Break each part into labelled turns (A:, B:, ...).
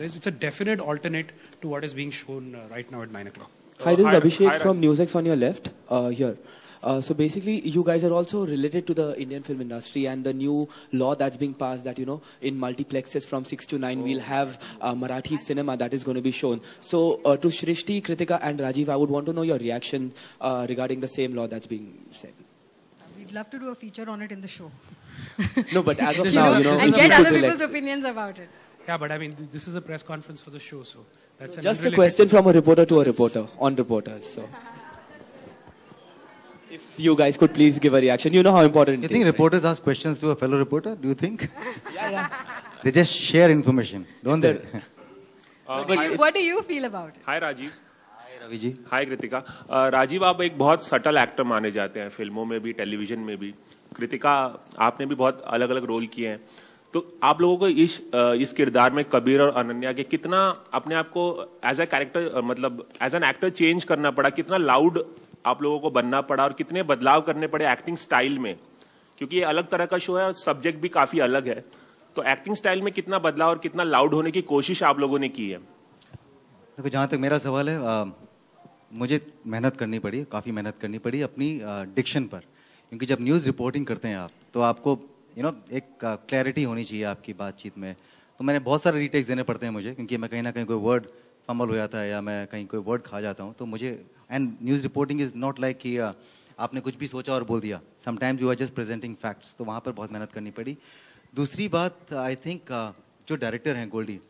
A: it's a definite alternate to what is being shown right now at 9 o'clock.
B: Hi, this is Abhishek from NewsX on your left here. So basically, you guys are also related to the Indian film industry and the new law that's being passed that, in multiplexes from 6 to 9, we'll have Marathi cinema that is going to be shown. So to Shrishti, Kritika and Rajiv, I would want to know your reaction regarding the same law that's being said.
C: We'd love to do a feature on it in the show.
B: No, but as of now,
C: and get other people's opinions about it.
A: Yeah, but I mean, this is a press conference for the show, so that's
B: just a question from a reporter to a reporter on reporters. So, if you guys could please give a reaction, you know how important.
D: You think reporters ask questions to a fellow reporter? Do you think? Yeah. They just share information, don't they?
C: What do you feel about it?
E: Hi, Rajiv.
D: Hi, Ravi ji.
E: Hi, Kritika. Rajiv, आप एक बहुत subtle actor माने जाते हैं, फिल्मों में भी, television में भी. कृतिका, आपने भी बहुत अलग-अलग रोल किए हैं. तो आप लोगों को इस किरदार में कबीर और अनन्या के कितना अपने आप को एज अ कैरेक्टर, मतलब एज एन एक्टर चेंज करना पड़ा, कितना लाउड आप लोगों को बनना पड़ा और कितने बदलाव करने पड़े एक्टिंग स्टाइल में, क्योंकि ये अलग तरह का शो है और सब्जेक्ट भी काफी अलग है. तो एक्टिंग स्टाइल में कितना बदलाव और कितना लाउड होने की कोशिश आप लोगों ने की है?
D: देखो, जहां तक मेरा सवाल है, मुझे मेहनत करनी पड़ी, काफी मेहनत करनी पड़ी अपनी डिक्शन पर, क्योंकि जब न्यूज रिपोर्टिंग करते हैं आप, तो आपको एक क्लैरिटी होनी चाहिए आपकी बातचीत में. तो मैंने बहुत सारे रीटेक्स देने पड़ते हैं मुझे, क्योंकि मैं कहीं ना कहीं कोई वर्ड फंबल हो जाता है या मैं कहीं कोई वर्ड खा जाता हूँ. तो मुझे, and news reporting is not like कि आपने कुछ भी सोचा और बोल दिया. Sometimes you are just presenting facts. तो वहाँ पर बहुत मेहनत करनी पड़ी. दूसरी बात, आई थिंक जो डायरेक्टर हैं गोल्डी,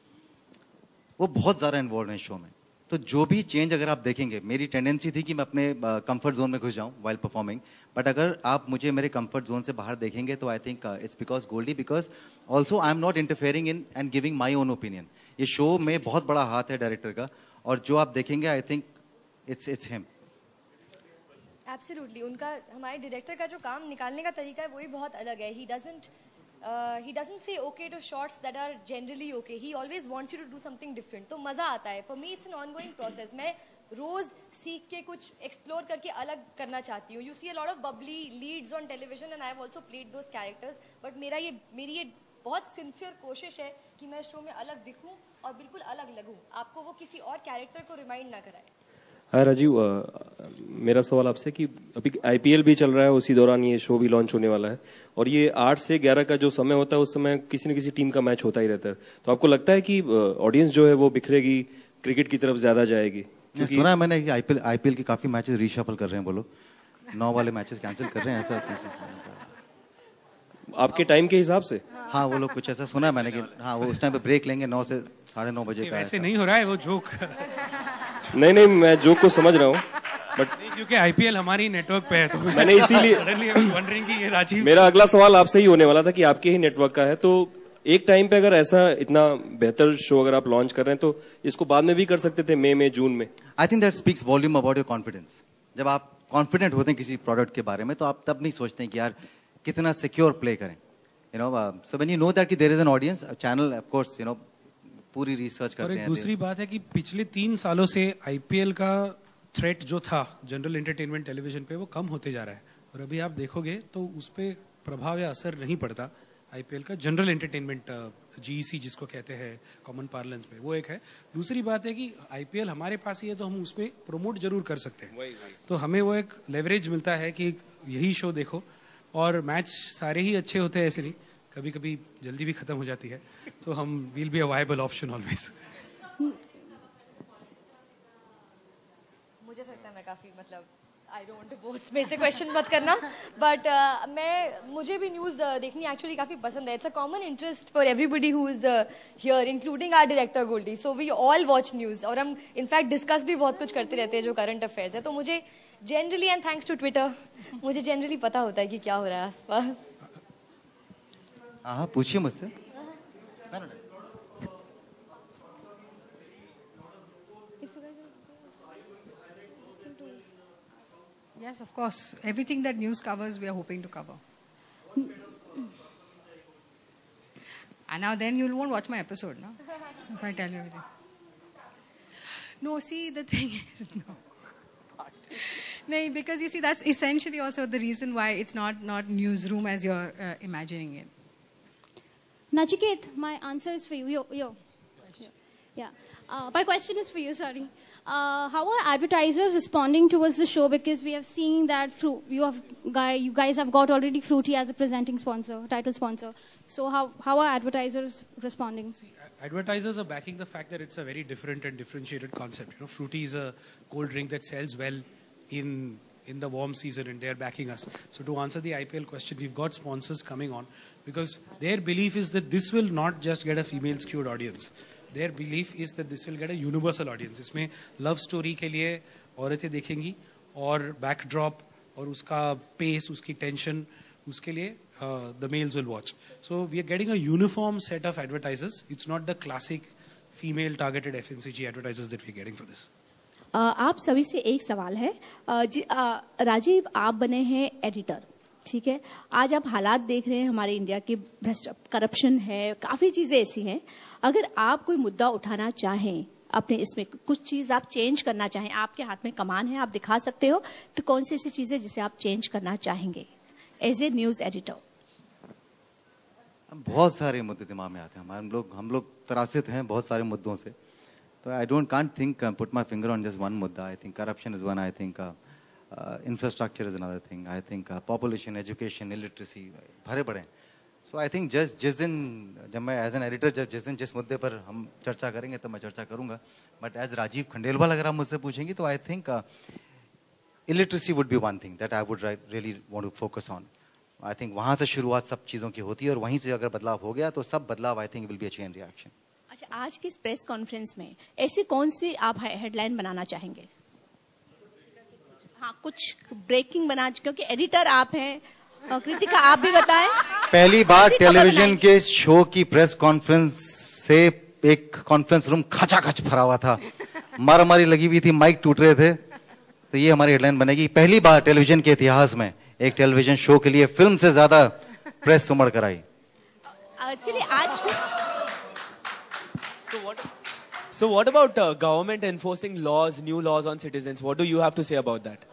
D: वो बहुत ज़्यादा इन्वॉल्व हैं शो में. तो जो भी चेंज अगर आप देखेंगे, मेरी टेंडेंसी थी कि मैं अपने कंफर्ट जोन में घुस जाऊं वाइल परफॉर्मिंग, बट अगर आप मुझे मेरे कंफर्ट जोन से बाहर देखेंगे तो I think it's because Goldie, because also I am not interfering in and giving my own opinion. ये शो में बहुत बड़ा हाथ है डायरेक्टर का, और जो आप देखेंगे आई थिंक इट्स हिम.
F: एब्सोल्युटली. उनका, हमारे डायरेक्टर का जो काम निकालने का तरीका है वही बहुत अलग है. He doesn't say okay to shots that are generally okay. He always wants you to do something different. तो मजा आता है. For me it's an ongoing process. मैं रोज सीख के कुछ एक्सप्लोर करके अलग करना चाहती हूँ. You see a lot of bubbly leads on television and I have also played those characters. But मेरी ये बहुत सिंसियर कोशिश है कि मैं शो में अलग दिखूं और बिल्कुल अलग लगूं. आपको वो किसी और कैरेक्टर को रिमाइंड ना कराए.
G: हाय राजीव, मेरा सवाल आपसे कि अभी आईपीएल भी चल रहा है, उसी दौरान ये शो भी लॉन्च होने वाला है, और ये 8 से 11 का जो समय होता है उस समय किसी न किसी टीम का मैच होता ही रहता है. तो आपको लगता है कि ऑडियंस जो है वो बिखरेगी, क्रिकेट की तरफ ज्यादा जाएगी?
D: सुना है मैंने कि आईपीएल के काफी मैचेस रीशफल कर रहे हैं, बोलो 9 वाले मैचेस कैंसिल कर रहे हैं, ऐसा
G: आपके टाइम के हिसाब से?
D: हाँ, वो लोग कुछ ऐसा सुना है मैंने कि हाँ, वो उस टाइम पे ब्रेक लेंगे 9 से 9:30 बजे का.
A: ऐसे नहीं हो रहा है वो जोक.
G: नहीं, मैं जोक को समझ रहा हूँ, बट
A: क्योंकि आईपीएल हमारी नेटवर्क पे है, तो
G: मैंने इसीलिए
A: राजीव,
G: मेरा अगला सवाल आपसे ही होने वाला था कि आपके ही नेटवर्क का है, तो एक टाइम पे अगर ऐसा इतना बेहतर शो अगर आप लॉन्च कर रहे हैं तो इसको बाद में भी कर सकते थे, मई में, जून में.
D: I think that speaks volume about your confidence. जब आप कॉन्फिडेंट होते हैं किसी प्रोडक्ट के बारे में, तो आप तब नहीं सोचते हैं कि यार कितना सिक्योर प्ले करें. So when you know that कि there is an audience, channel of course पूरी रिसर्च करते हैं.
A: और दूसरी बात है कि पिछले 3 सालों से आईपीएल का थ्रेट जो था जनरल एंटरटेनमेंट टेलीविजन पे, वो कम होते जा रहा है. और अभी आप देखोगे तो उस पर प्रभाव या असर नहीं पड़ता आईपीएल का. जनरल एंटरटेनमेंट जीईसी जिसको कहते हैं कॉमन पार्लेंस में, वो एक है. दूसरी बात है कि आईपीएल हमारे पास ही है तो हम उसमें प्रमोट जरूर कर सकते हैं. तो हमें वो एक लेवरेज मिलता है कि यही शो देखो, और मैच सारे ही अच्छे होते हैं, ऐसे नहीं, कभी कभी जल्दी भी खत्म हो जाती है. तो हम will be a viable option always.
F: मुझे लगता है मैं काफी, मतलब I don't want to boast, मेरे से क्वेश्चन मत करना, बट मुझे भी न्यूज़ देखनी एक्चुअली काफी पसंद है. It's a common interest for everybody who is here, including our director Goldie. So we all watch news, और हम इनफैक्ट डिस्कस भी बहुत कुछ करते रहते हैं जो करंट अफेयर्स है. तो मुझे generally, and thanks to Twitter, मुझे जनरली पता होता है कि क्या हो रहा है आसपास.
D: हाँ, पूछिए मुझसे.
C: Yes, of course. Everything that news covers, we are hoping to cover. And now then you won't watch my episode, no? If I tell you everything. No, see, the thing is, no. No, because you see, that's essentially also the reason why it's not newsroom as you're imagining it.
H: Nachiket, my answer is for you. Yo. Yeah. My question is for you, sorry. How are advertisers responding towards the show? Because we have seen that you guys have got already Fruity as a presenting sponsor, title sponsor. So how are advertisers responding?
A: See, advertisers are backing the fact that it's a very different and differentiated concept. You know, Fruity is a cold drink that sells well in the warm season, and they're backing us. So to answer the IPL question, we've got sponsors coming on because their belief is that this will not just get a female skewed audience. Their belief is that this will get a universal audience. इसमें love story के लिए औरतें देखेंगी और backdrop और उसका pace, उसकी tension, उसके लिए the males will watch. So we are getting a uniform set of advertisers. It's not the classic female targeted FMCG advertisers that we're getting for this.
I: आप सभी से एक सवाल है राजीव, आप बने हैं एडिटर, ठीक है। आज आप हालात देख रहे हैं हमारे इंडिया के, भ्रष्ट करप्शन है, काफी चीजें ऐसी हैं। अगर आप कोई मुद्दा उठाना चाहें, अपने इसमें कुछ चीज आप चेंज करना चाहें, आपके हाथ में कमान है, आप दिखा सकते हो, तो कौन सी ऐसी चीजें जिसे आप चेंज करना चाहेंगे एज ए न्यूज एडिटर?
D: बहुत सारे मुद्दे दिमाग में आते हैं हम लोग त्रासित हैं बहुत सारे मुद्दों से। तो आई can't think put my finger on just one मुद्दा. I think corruption is one. I think infrastructure is another thing. I think population, education, illiteracy भरे पड़े हैं. So I think just जिस दिन जब मैं as an editor जिस मुद्दे पर हम चर्चा करेंगे तो मैं चर्चा करूंगा. But as राजीव खंडेलवाल अगर आप मुझसे पूछेंगे तो I think illiteracy would be one thing that I would really want to focus on. I think वहाँ से शुरुआत सब चीज़ों की होती है और वहीं से अगर बदलाव हो गया तो सब बदलाव I think will be a chain reaction.
I: अच्छा, आज की इस प्रेस कॉन्फ्रेंस में ऐसी कौन सी आप हेडलाइन बनाना चाहेंगे? हाँ, कुछ ब्रेकिंग बना, क्योंकि एडिटर आप हैं, कृतिका आप भी बताएं।
D: पहली बार टेलीविजन के शो की प्रेस कॉन्फ्रेंस से एक कॉन्फ्रेंस रूम खचाखच भरा हुआ था, मारामारी लगी हुई थी, माइक टूट रहे थे। तो ये हमारी हेडलाइन बनेगी, पहली बार टेलीविजन के इतिहास में एक टेलीविजन शो के लिए फिल्म से ज्यादा प्रेस उमड़ कर आई।
I: चलिए आज
B: So what about government enforcing laws, new laws on citizens? What do you have to say about that?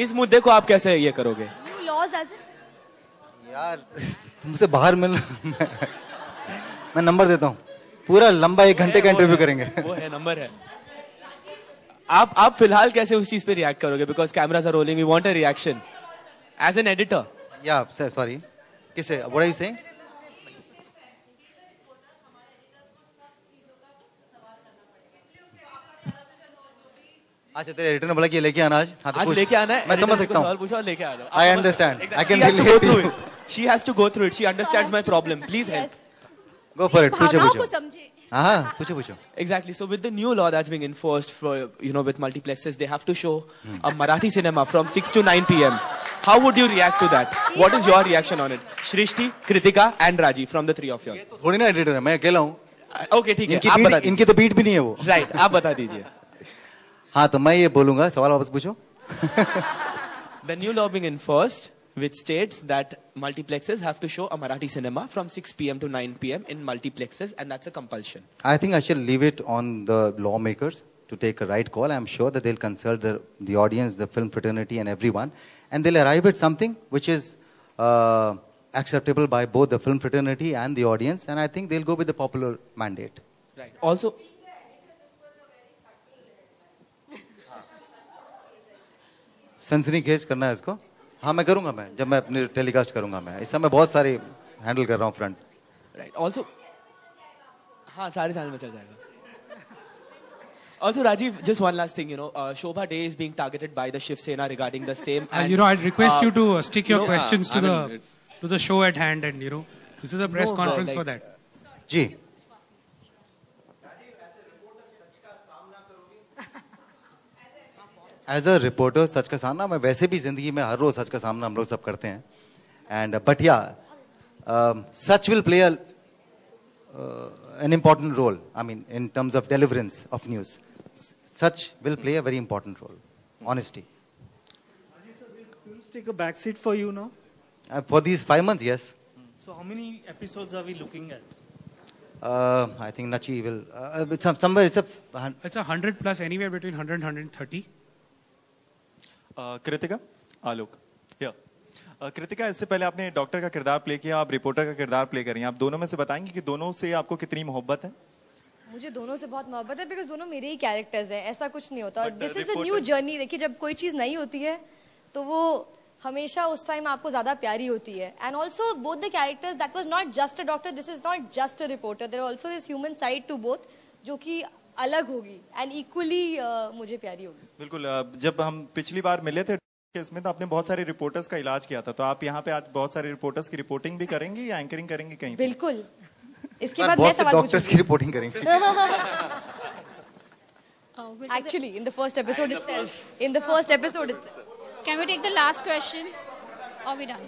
B: इस मुद्दे को आप कैसे ये करोगे?
F: New laws as in?
D: यार तुमसे बाहर मिल मैं नंबर देता हूँ, पूरा लंबा 1 घंटे का इंटरव्यू करेंगे।
B: वो है नंबर है। आप फिलहाल कैसे उस चीज पे रिएक्ट करोगे? Because cameras are rolling, we want a reaction. As an editor.
D: Yeah, sorry. किसे? What are you saying? अच्छा, तेरे एडिटर ने बोला कि लेके आना आज
B: लेके आना है,
D: मैं समझ सकता हूँ।
B: सवाल पूछा और लेके आ जाओ।
D: I understand. I can
B: relate to it. She has to go through it. She understands my problem. Please help.
D: Go for it. पूछो।
I: समझे।
D: हाँ, पूछो।
B: Exactly. So with the new law that's being enforced for, with multiplexes, they have to show a Marathi cinema from 6 to 9 p.m. How would you react to that? What is your reaction on it? Shrishti, Kritika and Raji from the three of you.
D: थोड़ी ना editor है, मैं अकेला हूँ।
B: Okay, ठीक है।
D: इनकी तो बीट भी नहीं है वो।
B: Right. आप बता दीजिए।
D: हाँ, तो मैं ये बोलूंगा, सवाल वापस पूछो।
B: The new law being enforced, which states that multiplexes have to show a Marathi cinema from 6 p.m. to 9 p.m. in multiplexes, and that's a compulsion.
D: I think I shall leave it on the lawmakers to take a right call. I'm sure that they'll consult the audience, the film fraternity and everyone, and they'll arrive at something which is acceptable by both the film fraternity and the audience, and I think they'll go with the popular mandate.
B: Right. Also,
D: सनसनीखेज करना है इसको? हाँ, मैं करूंगा, मैं जब मैं अपने टेलीकास्ट करूंगा, मैं इस समय बहुत सारे हैंडल कर रहा हूँ फ्रंट।
B: राइट। ऑल्सो हाँ, सारे साल में चल जाएगा। Also, Rajiv, just one last thing, Shobha Day is being targeted by the Shiv Sena regarding the same. And
A: I'd request you to stick your questions to the show at hand, and this is a press conference for that.
D: जी। As a reporter Sach Ka Saamna, मैं वैसे भी जिंदगी में हर रोज सच का सामना हम लोग सब करते हैं, एंड बट या सच will play an important role. I mean, in terms of deliverance of news, such will play a very important role. Honesty.
J: Will films take a backseat for you now?
D: For these 5 months, yes.
J: So how many episodes are we looking at?
D: I think Nachi will. It's somewhere.
A: It's 100 plus, anywhere between 100 and 130.
K: Kritika, आलोक, कृतिका, इससे पहले आपने doctor का किरदार play किया, आप reporter का किरदार play कर रही हैं, आप दोनों में से बताएंगे कि दोनों से आपको कितनी मोहब्बत है?
F: मुझे दोनों से बहुत मोहब्बत है बिकॉज दोनों मेरे ही कैरेक्टर्स हैं, ऐसा कुछ नहीं होता. This is a new journey. देखिए जब कोई चीज नई होती है तो वो हमेशा उस टाइम आपको ज्यादा प्यारी होती है. And also both the characters, that was not just a doctor, this is not just a reporter, there also this human side to both जो कि अलग होगी एंड इक्वली मुझे प्यारी होगी.
K: बिल्कुल. जब हम पिछली बार मिले थे इसमें तो आपने बहुत सारे रिपोर्टर्स का इलाज किया था, तो आप यहाँ पे आज बहुत सारे रिपोर्टर्स की रिपोर्टिंग भी करेंगी या एंकरिंग करेंगी कहीं?
F: बिल्कुल. इसके बाद मैं सवाल
D: डॉक्टर्स की रिपोर्टिंग करेंगे.
F: Actually, in the first episode itself. In the first episode itself.
L: Can we take the last question? Or are we done?